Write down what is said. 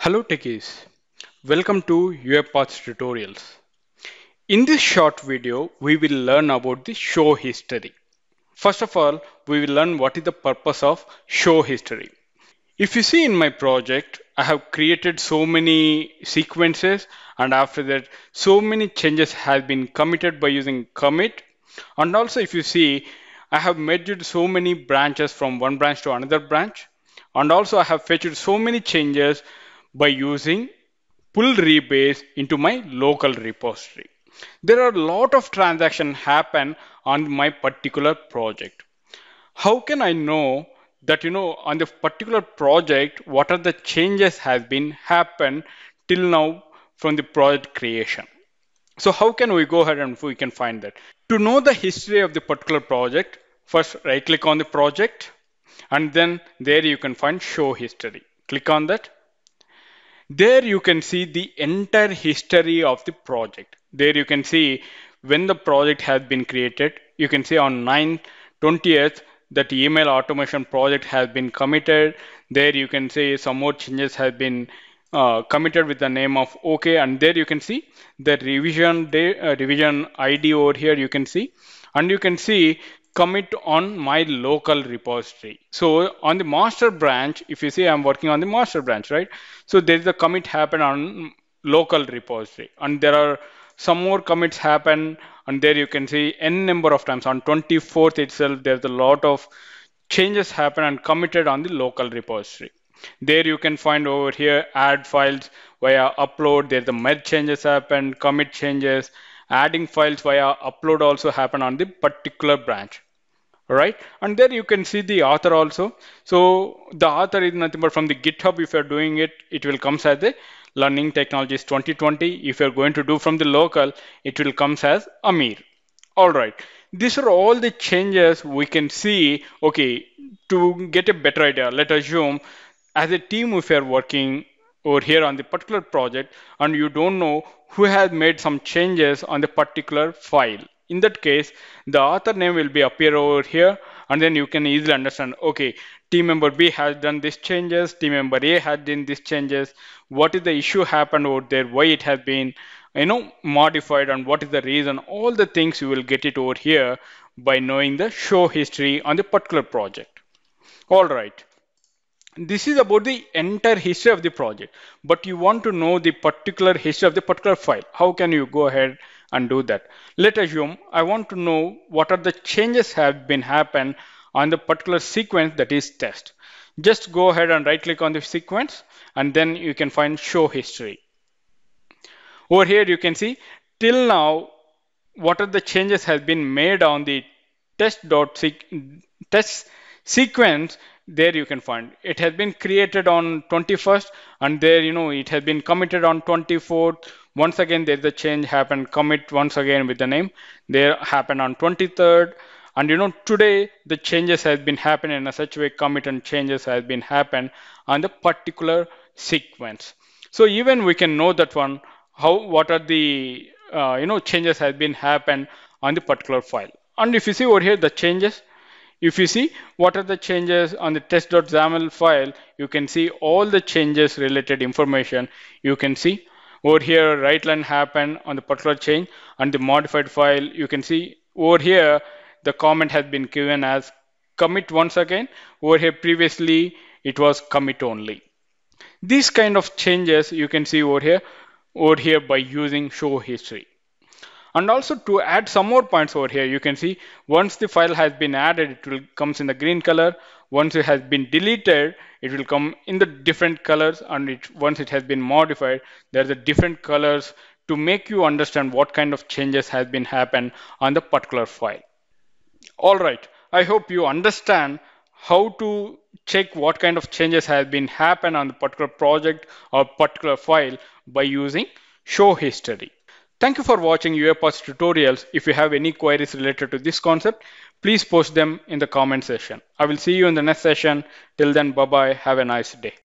Hello techies, welcome to UiPath tutorials. In this short video, we will learn about the show history. First of all, we will learn what is the purpose of show history. If you see in my project, I have created so many sequences and after that, so many changes have been committed by using commit. And also if you see, I have merged so many branches from one branch to another branch. And also I have fetched so many changes by using pull rebase into my local repository. There are a lot of transactions happen on my particular project. How can I know that on the particular project what are the changes has been happened till now from the project creation? So how can we go ahead and we can find that? To know the history of the particular project, first right click on the project and then there you can find show history. Click on that. There you can see the entire history of the project. There you can see when the project has been created. You can see on 9/20th that email automation project has been committed. There you can see some more changes have been committed with the name of OK. And there you can see the revision ID over here you can see. And you can see commit on my local repository. So on the master branch, if you see I'm working on the master branch, right? So there is a commit happen on local repository and there are some more commits happen and there you can see n number of times on 24th itself there's a lot of changes happen and committed on the local repository. There you can find over here add files via upload. There's the merge changes happen, commit changes, adding files via upload also happen on the particular branch. All right, and there you can see the author also. So the author is nothing but from the GitHub. If you're doing it, it will come as the Learning Technologies 2020. If you're going to do from the local, it will come as Amir. All right, these are all the changes we can see. Okay, to get a better idea, let's assume as a team if you're working over here on the particular project and you don't know who has made some changes on the particular file. In that case, the author name will be appear over here and then you can easily understand, okay, team member B has done these changes, team member A has done these changes, what is the issue happened over there, why it has been modified and what is the reason. All the things you will get it over here by knowing the show history on the particular project. All right. This is about the entire history of the project, but you want to know the particular history of the particular file. How can you go ahead and do that? Let's assume I want to know what are the changes have been happened on the particular sequence that is test. Just go ahead and right click on the sequence and then you can find show history. Over here you can see till now what are the changes has been made on the test sequence. There you can find it has been created on 21st and there it has been committed on 24th. Once again there's a change happened, commit once again with the name there happened on 23rd. And today the changes has been happening in a such way, commit and changes has been happened on the particular sequence. So even we can know that one what are the changes has been happened on the particular file. And if you see over here the changes, if you see what are the changes on the test.xaml file, you can see all the changes related information. You can see over here right line happened on the particular change and the modified file. You can see over here the comment has been given as commit once again. Over here previously it was commit only. These kind of changes you can see over here by using show history. And also to add some more points over here, you can see once the file has been added, it will comes in the green color. Once it has been deleted, it will come in the different colors. And once it has been modified, there are the different colors to make you understand what kind of changes has been happened on the particular file. All right, I hope you understand how to check what kind of changes has been happened on the particular project or particular file by using show history. Thank you for watching UiPath tutorials. If you have any queries related to this concept, please post them in the comment section. I will see you in the next session. Till then, bye-bye. Have a nice day.